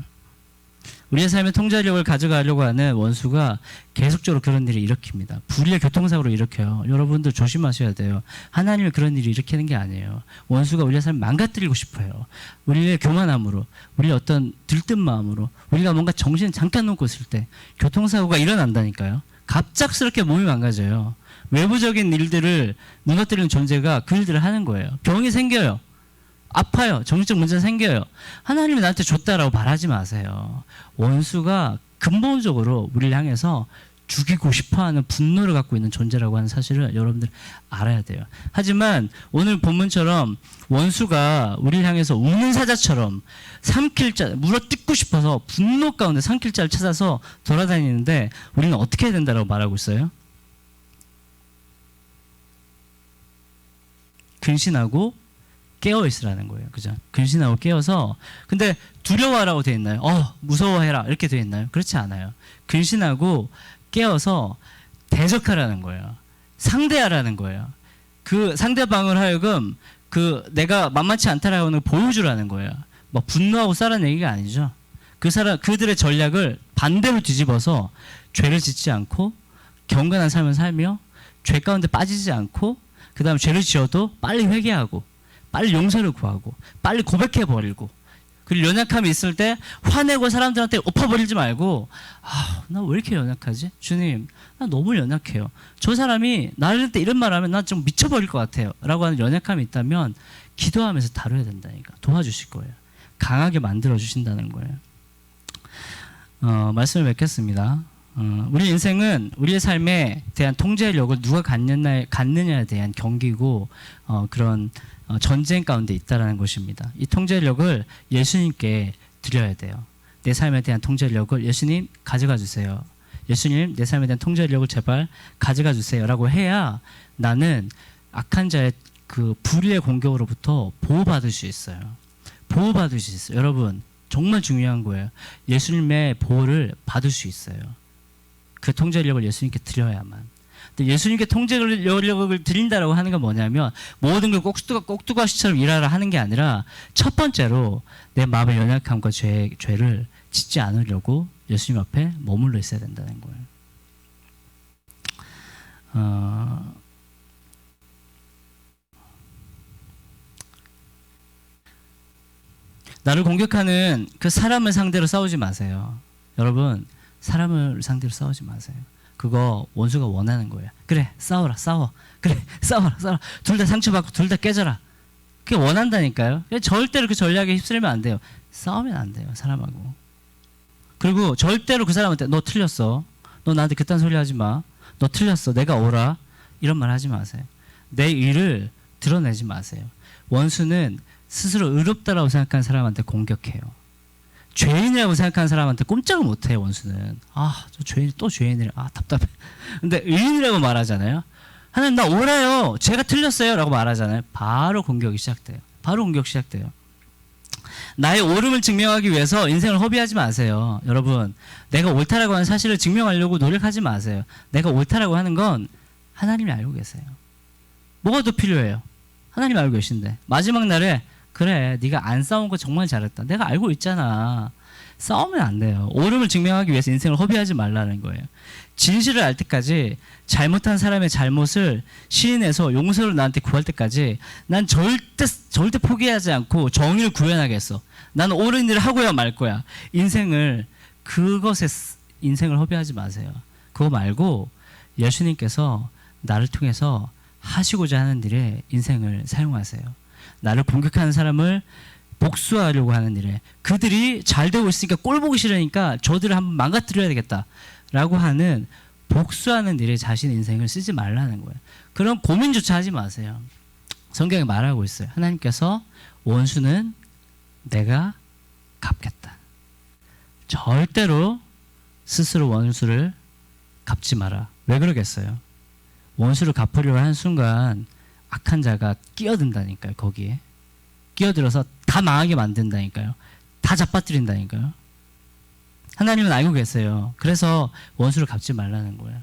우리의 삶의 통제력을 가져가려고 하는 원수가 계속적으로 그런 일을 일으킵니다. 불의의 교통사고로 일으켜요. 여러분들 조심하셔야 돼요. 하나님이 그런 일을 일으키는 게 아니에요. 원수가 우리의 삶을 망가뜨리고 싶어요. 우리의 교만함으로, 우리의 어떤 들뜬 마음으로, 우리가 뭔가 정신을 잠깐 놓고 있을 때 교통사고가 일어난다니까요. 갑작스럽게 몸이 망가져요. 외부적인 일들을 무너뜨리는 존재가 그 일들을 하는 거예요. 병이 생겨요. 아파요. 정신적 문제가 생겨요. 하나님이 나한테 줬다라고 말하지 마세요. 원수가 근본적으로 우리를 향해서 죽이고 싶어하는 분노를 갖고 있는 존재라고 하는 사실을 여러분들 알아야 돼요. 하지만 오늘 본문처럼 원수가 우리를 향해서 우는 사자처럼 삼킬 자, 물어뜯고 싶어서 분노 가운데 삼킬 자를 찾아서 돌아다니는데 우리는 어떻게 해야 된다고 말하고 있어요? 근신하고 깨어 있으라는 거예요. 그죠? 근신하고 깨어서. 근데 두려워하라고 되어 있나요? 무서워해라 이렇게 되어 있나요? 그렇지 않아요. 근신하고 깨어서 대적하라는 거예요. 상대하라는 거예요. 그 상대방을 하여금 내가 만만치 않다라고 하는 걸 보여주라는 거예요. 뭐 분노하고 싸라는 얘기가 아니죠. 그들의 전략을 반대로 뒤집어서 죄를 짓지 않고 경건한 삶을 살며 죄 가운데 빠지지 않고, 그 다음에 죄를 지어도 빨리 회개하고 빨리 용서를 구하고 빨리 고백해버리고, 그리고 연약함이 있을 때 화내고 사람들한테 엎어버리지 말고 나 왜 이렇게 연약하지? 주님, 나 너무 연약해요. 저 사람이 나를 때 이런 말하면 나 좀 미쳐버릴 것 같아요 라고 하는 연약함이 있다면 기도하면서 다뤄야 된다니까. 도와주실 거예요. 강하게 만들어주신다는 거예요. 말씀을 맺겠습니다. 우리 인생은 우리의 삶에 대한 통제력을 누가 갖느냐에 대한 경기고 그런 전쟁 가운데 있다라는 것입니다. 이 통제력을 예수님께 드려야 돼요. 내 삶에 대한 통제력을 예수님 가져가 주세요. 예수님, 내 삶에 대한 통제력을 제발 가져가 주세요 라고 해야 나는 악한 자의 그 불의의 공격으로부터 보호받을 수 있어요. 보호받을 수 있어요. 여러분 정말 중요한 거예요. 예수님의 보호를 받을 수 있어요. 그 통제력을 예수님께 드려야만. 근데 예수님께 통제력을 드린다라고 하는 건 뭐냐면 모든 걸 꼭두가시처럼 일하라 하는 게 아니라 첫 번째로 내 마음의 연약함과 죄를 짓지 않으려고 예수님 앞에 머물러 있어야 된다는 거예요. 나를 공격하는 그 사람을 상대로 싸우지 마세요. 여러분 사람을 상대로 싸우지 마세요. 그거 원수가 원하는 거예요. 그래 싸워라 싸워. 그래 싸워라 싸워. 둘 다 상처받고 둘 다 깨져라. 그게 원한다니까요. 절대로 그 전략에 휩쓸리면 안 돼요. 싸우면 안 돼요 사람하고. 그리고 절대로 그 사람한테 너 틀렸어. 너 나한테 그딴 소리 하지 마. 너 틀렸어. 내가 옳아. 이런 말 하지 마세요. 내 의를 드러내지 마세요. 원수는 스스로 의롭다라고 생각하는 사람한테 공격해요. 죄인이라고 생각하는 사람한테 꼼짝을 못해요. 원수는. 저 죄인 또 죄인이래. 답답해. 근데 의인이라고 말하잖아요. 하나님 나 옳아요. 제가 틀렸어요 라고 말하잖아요. 바로 공격이 시작돼요. 바로 공격 시작돼요. 나의 옳음을 증명하기 위해서 인생을 허비하지 마세요. 여러분 내가 옳다라고 하는 사실을 증명하려고 노력하지 마세요. 내가 옳다라고 하는 건 하나님이 알고 계세요. 뭐가 더 필요해요? 하나님 알고 계신데 마지막 날에 그래 네가 안 싸운 거 정말 잘했다. 내가 알고 있잖아. 싸우면 안 돼요. 옳음을 증명하기 위해서 인생을 허비하지 말라는 거예요. 진실을 알 때까지 잘못한 사람의 잘못을 시인해서 용서를 나한테 구할 때까지 난 절대 포기하지 않고 정의를 구현하겠어. 난 옳은 일을 하고야 말 거야. 그것에 인생을 허비하지 마세요. 그거 말고 예수님께서 나를 통해서 하시고자 하는 일에 인생을 사용하세요. 나를 공격하는 사람을 복수하려고 하는 일에 그들이 잘 되고 있으니까 꼴 보기 싫으니까 저들을 한번 망가뜨려야 되겠다 라고 하는 복수하는 일에 자신의 인생을 쓰지 말라는 거예요. 그런 고민조차 하지 마세요. 성경에 말하고 있어요. 하나님께서 원수는 내가 갚겠다. 절대로 스스로 원수를 갚지 마라. 왜 그러겠어요? 원수를 갚으려고 하는 순간 악한 자가 끼어든다니까요. 거기에 끼어들어서 다 망하게 만든다니까요. 다 잡아뜨린다니까요. 하나님은 알고 계세요. 그래서 원수를 갚지 말라는 거예요.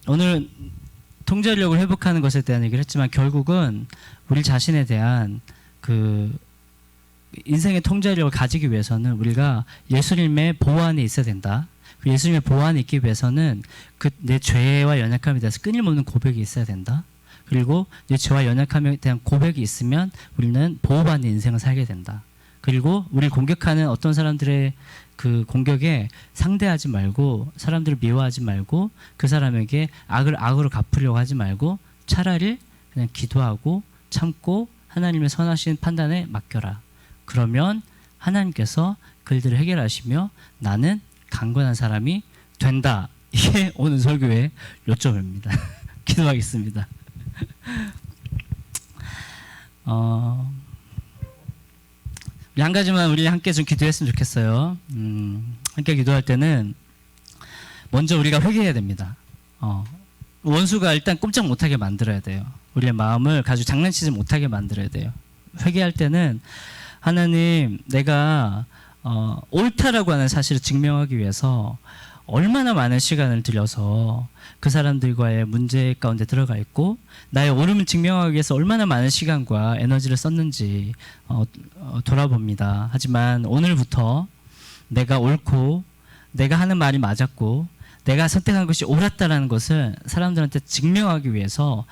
오늘 통제력을 회복하는 것에 대한 얘기를 했지만 결국은 우리 자신에 대한 그 인생의 통제력을 가지기 위해서는 우리가 예수님의 보호 안에 있어야 된다. 예수님의 보호 안에 있기 위해서는 내 죄와 연약함에 대해서 끊임없는 고백이 있어야 된다. 그리고 내 죄와 연약함에 대한 고백이 있으면 우리는 보호받는 인생을 살게 된다. 그리고 우리를 공격하는 어떤 사람들의 그 공격에 상대하지 말고 사람들을 미워하지 말고 그 사람에게 악을 악으로 갚으려고 하지 말고 차라리 그냥 기도하고 참고 하나님의 선하신 판단에 맡겨라. 그러면 하나님께서 그들을 해결하시며 나는 강건한 사람이 된다. 이게 오늘 설교의 요점입니다. 기도하겠습니다. 한 가지만 우리 함께 좀 기도했으면 좋겠어요. 함께 기도할 때는 먼저 우리가 회개해야 됩니다. 원수가 일단 꼼짝 못하게 만들어야 돼요. 우리의 마음을 가지고 장난치지 못하게 만들어야 돼요. 회개할 때는 하나님 내가 옳다라고 하는 사실을 증명하기 위해서 얼마나 많은 시간을 들여서 그 사람들과의 문제 가운데 들어가 있고 나의 옳음을 증명하기 위해서 얼마나 많은 시간과 에너지를 썼는지 돌아봅니다. 하지만 오늘부터 내가 옳고 내가 하는 말이 맞았고 내가 선택한 것이 옳았다라는 것을 사람들한테 증명하기 위해서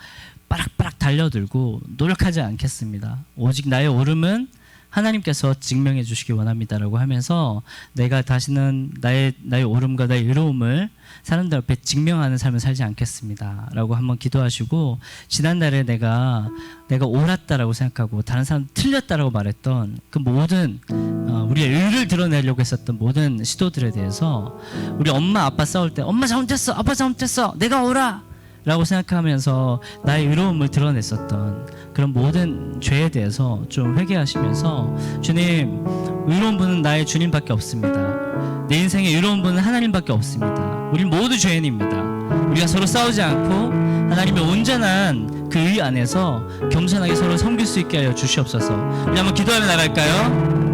빠락빠락 달려들고 노력하지 않겠습니다. 오직 나의 옳음은 하나님께서 증명해 주시기 원합니다라고 하면서 내가 다시는 나의 옳음과 나의 의로움을 사람들 앞에 증명하는 삶을 살지 않겠습니다라고 한번 기도하시고 지난날에 내가 옳았다라고 생각하고 다른 사람 틀렸다라고 말했던 그 모든 우리의 의를 드러내려고 했었던 모든 시도들에 대해서 우리 엄마 아빠 싸울 때 엄마 잘못했어 아빠 잘못했어 내가 옳아 라고 생각하면서 나의 의로움을 드러냈었던 그런 모든 죄에 대해서 좀 회개하시면서 주님 의로운 분은 나의 주님밖에 없습니다. 내 인생에 의로운 분은 하나님밖에 없습니다. 우리 모두 죄인입니다. 우리가 서로 싸우지 않고 하나님의 온전한 그 의 안에서 겸손하게 서로 섬길 수 있게 하여 주시옵소서. 우리 한번 기도하며 나갈까요?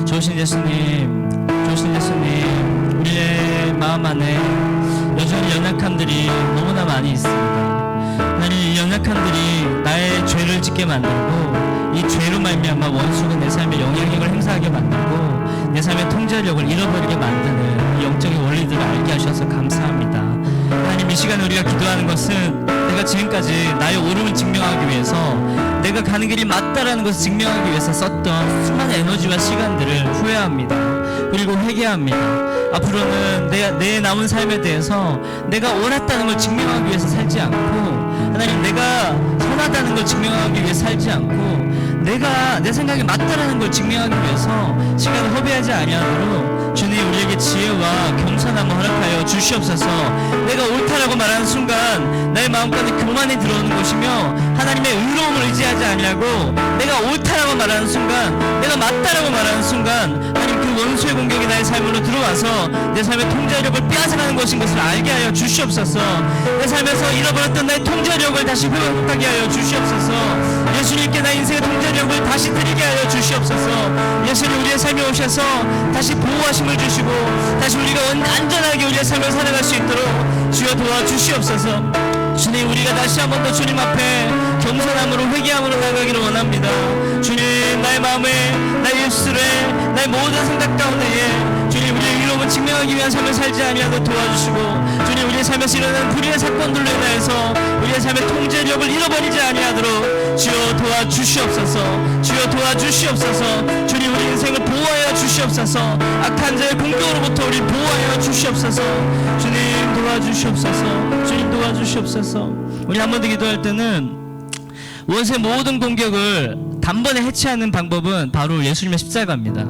좋으신 예수님, 좋으신 예수님, 우리의 마음 안에 여전히 연약함들이 너무나 많이 있습니다. 하나님, 이 연약함들이 나의 죄를 짓게 만들고 이 죄로 말미암아 원수가 내 삶에 영향력을 행사하게 만들고 내 삶의 통제력을 잃어버리게 만드는 이 영적인 원리들을 알게 하셔서 감사합니다. 하나님, 이 시간에 우리가 기도하는 것은 내가 지금까지 나의 옳음을 증명하기 위해서 내가 가는 길이 맞다라는 것을 증명하기 위해서 썼던 수많은 에너지와 시간들을 후회합니다. 그리고 회개합니다. 앞으로는 내 남은 삶에 대해서 내가 옳았다는 걸 증명하기 위해서 살지 않고, 하나님, 내가 선하다는 걸 증명하기 위해 살지 않고 내가 내 생각이 맞다라는 걸 증명하기 위해서 시간을 허비하지 아니하도록 주님, 우리에게 지혜와 겸손함을 허락하여 주시옵소서. 내가 옳다라고 말하는 순간 나의 마음가운데 교만이 들어오는 것이며 하나님의 의로움을 의지하지 아니하고 내가 옳다라고 말하는 순간, 내가 맞다라고 말하는 순간 하나님, 그 원수의 공격이 나의 삶으로 들어와서 내 삶의 통제력을 빼앗아가는 것인 것을 알게 하여 주시옵소서. 내 삶에서 잃어버렸던 나의 통제력을 다시 회복하게 하여 주시옵소서. 예수님께 나의 인생의 통제력을 다시 드리게 하여 주시옵소서. 예수님, 우리의 삶에 오셔서 다시 보호하심을 주시고 다시 우리가 안전하게 우리의 삶을 살아갈 수 있도록 주여 도와주시옵소서. 주님, 우리가 다시 한 번 더 주님 앞에 겸손함으로 회개함으로 나가기를 원합니다. 주님, 나의 마음에, 나의 입술에, 나의 모든 생각 가운데에 주님, 우리의 의로움을 증명하기 위한 삶을 살지 아니하도록 도와주시고, 주님, 우리의 삶에서 일어나는 불의의 사건들로 인하여서 우리의 삶의 통제력을 잃어버리지 아니하도록 주여 도와주시옵소서. 주여 도와주시옵소서. 주님, 우리 인생을 보호하여 주시옵소서. 악한 자의 공격으로부터 우리 보호하여 주시옵소서. 주님 도와주시옵소서. 주님 도와주시옵소서. 우리 한 번 더 기도할 때는 원수의 모든 공격을 단번에 해체하는 방법은 바로 예수님의 십자가입니다.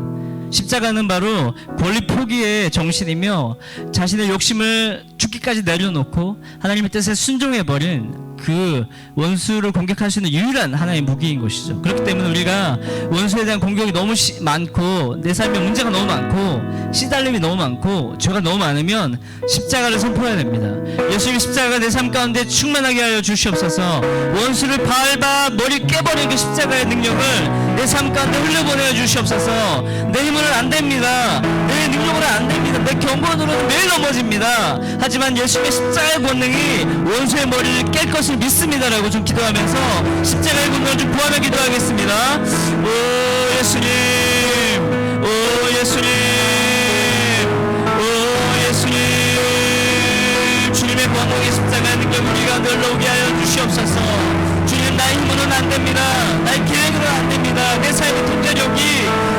십자가는 바로 권리 포기의 정신이며 자신의 욕심을 죽기까지 내려놓고 하나님의 뜻에 순종해버린 그 원수를 공격할 수 있는 유일한 하나의 무기인 것이죠. 그렇기 때문에 우리가 원수에 대한 공격이 너무 많고 내 삶에 문제가 너무 많고 시달림이 너무 많고 죄가 너무 많으면 십자가를 선포해야 됩니다. 예수님의 십자가가 내 삶 가운데 충만하게 하여 주시옵소서. 원수를 밟아 머리 깨버리는 그 십자가의 능력을 내 삶 가운데 흘려보내어 주시옵소서. 내 힘으로는 안 됩니다. 내 능력으로는 안 됩니다. 내 경건으로는 매일 넘어집니다. 하지만 예수님의 십자가의 권능이 원수의 머리를 깰 것을 믿습니다라고 좀 기도하면서 십자가의 권능을 좀 구하며 기도하겠습니다. 오 예수님, 오 예수님, 오 예수님, 주님의 권능의 십자가의 능력 우리 가운데 올라오게 하여 주시옵소서. 주님, 나의 힘으로는 안 됩니다. 나의 계획으로는 안 됩니다. 내 삶의 통제력이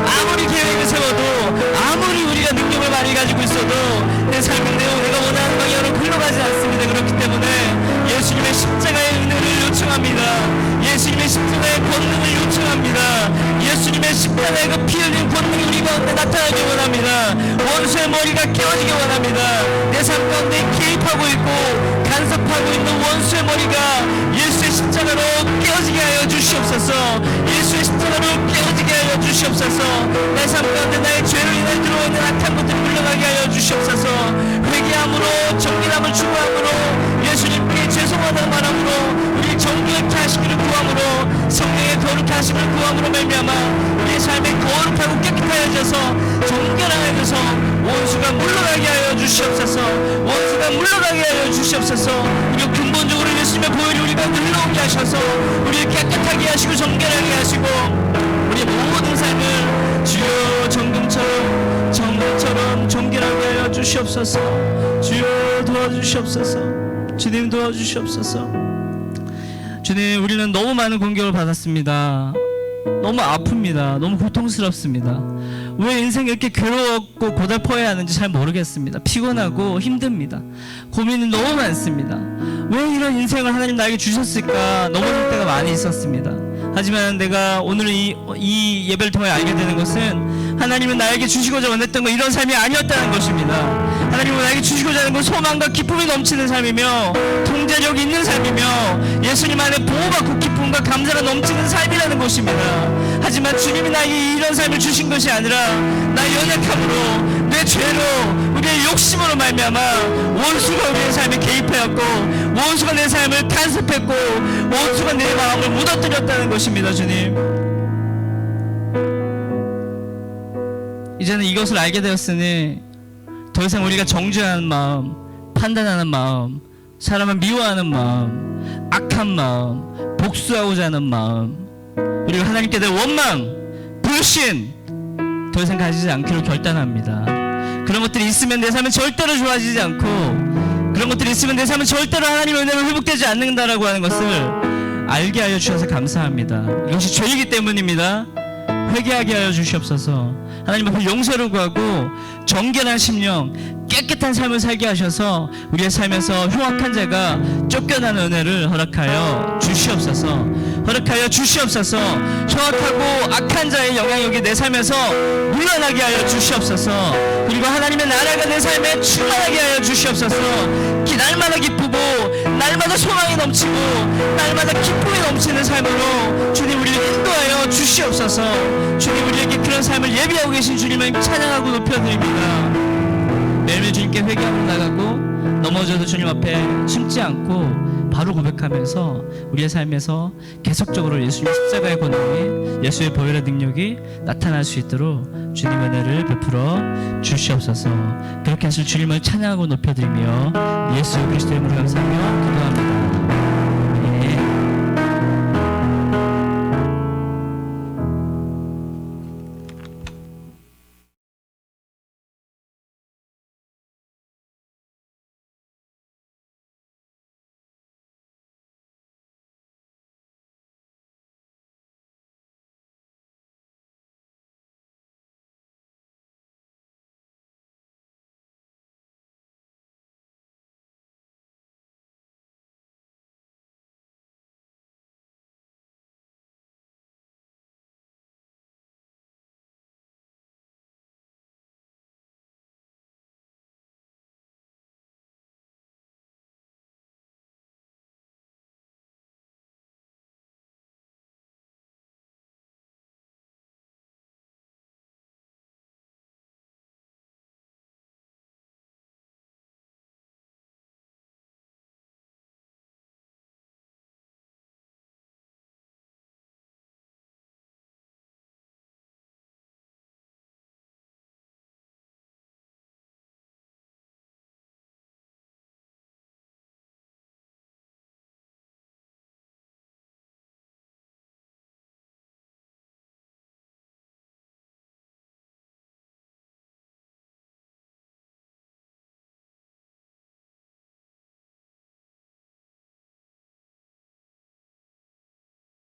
아무리 계획을 세워도 아무리 우리가 능력을 많이 가지고 있어도 내 삶의 내가 원하는 방향으로 흘러가지 않습니다. 그렇기 때문에 예수님의 십자가의 은혜를 요청합니다. 예수님의 십자가의 권능을 요청합니다. 예수님의 십자가의 그 피 흘린 권능이 우리 가운데 나타나기 원합니다. 원수의 머리가 깨어지기 원합니다. 내 삶 가운데 개입하고 있고 간섭하고 있는 원수의 머리가 예수의 십자가로 깨어지게 하여 주시옵소서. 예수의 십자가로 깨어지게 하여 주시옵소서. 내 삶 가운데 나의 죄로 인해 들어오는 악한 것들을 물러가게 하여 주시옵소서. 회개함으로 정결함을 추구함으로 예수님께 죄송하다는 말함으로 우리 정결케 하시기를 구함으로 성령의 거룩케 하심을 구함으로 말미암아 우리의 삶이 거룩하고 깨끗하여져서 정결하여져서 원수가 물러가게 하여 주시옵소서. 원수가 물러가게 하여 주시옵소서. 그리고 근본적으로 예수님의 보혈이 우리 가운데 흘러오게 하셔서 우리를 깨끗하게 하시고 정결하게 하시고 우리의 모든 삶을 주여 정금처럼 정결하게 하여 주시옵소서. 주여 도와주시옵소서. 주님 도와주시옵소서. 주님, 우리는 너무 많은 공격을 받았습니다. 너무 아픕니다. 너무 고통스럽습니다. 왜 인생이 이렇게 괴로웠고 고달퍼야 하는지 잘 모르겠습니다. 피곤하고 힘듭니다. 고민이 너무 많습니다. 왜 이런 인생을 하나님 나에게 주셨을까 넘어질 때가 많이 있었습니다. 하지만 내가 오늘 이 예배를 통해 알게 되는 것은 하나님은 나에게 주시고자 원했던 건 이런 삶이 아니었다는 것입니다. 하나님은 나에게 주시고자 하는 건 소망과 기쁨이 넘치는 삶이며 통제력이 있는 삶이며 예수님 안에 보호받고 기쁨과 감사가 넘치는 삶이라는 것입니다. 하지만 주님이 나에게 이런 삶을 주신 것이 아니라 나의 연약함으로 내 죄로 우리의 욕심 욕심으로 말미암아 원수가 우리의 삶에 개입하였고 원수가 내 삶을 간섭했고 원수가 내 마음을 무너뜨렸다는 것입니다. 주님, 이제는 이것을 알게 되었으니 더 이상 우리가 정죄하는 마음, 판단하는 마음, 사람을 미워하는 마음, 악한 마음, 복수하고자 하는 마음, 그리고 하나님께 대한 원망, 불신 더 이상 가지지 않기로 결단합니다. 그런 것들이 있으면 내 삶은 절대로 좋아지지 않고 그런 것들이 있으면 내 삶은 절대로 하나님의 은혜로 회복되지 않는다라고 하는 것을 알게 하여 주셔서 감사합니다. 이것이 죄이기 때문입니다. 회개하게 하여 주시옵소서. 하나님 앞에 용서를 구하고 정결한 심령, 깨끗한 삶을 살게 하셔서 우리의 삶에서 흉악한 자가 쫓겨나는 은혜를 허락하여 주시옵소서. 허락하여 주시옵소서. 흉악하고 악한 자의 영향력이 내 삶에서 물러나게 하여 주시옵소서. 그리고 하나님의 나라가 내 삶에 충만하게 하여 주시옵소서. 날마다 기쁘고 날마다 소망이 넘치고 날마다 기쁨이 넘치는 삶으로 주님 우리를 인도하여 주시옵소서. 주님, 우리에게 그런 삶을 예비하고 계신 주님을 찬양하고 높여드립니다. 매일매일 주님께 회개하고 나가고 넘어져도 주님 앞에 숨지 않고 바로 고백하면서 우리의 삶에서 계속적으로 예수님의 십자가의 권능이, 예수의 보혈의 능력이 나타날 수 있도록 주님 은혜를 베풀어 주시옵소서. 그렇게 하실 주님을 찬양하고 높여드리며 예수 그리스도의 이름으로 감사하며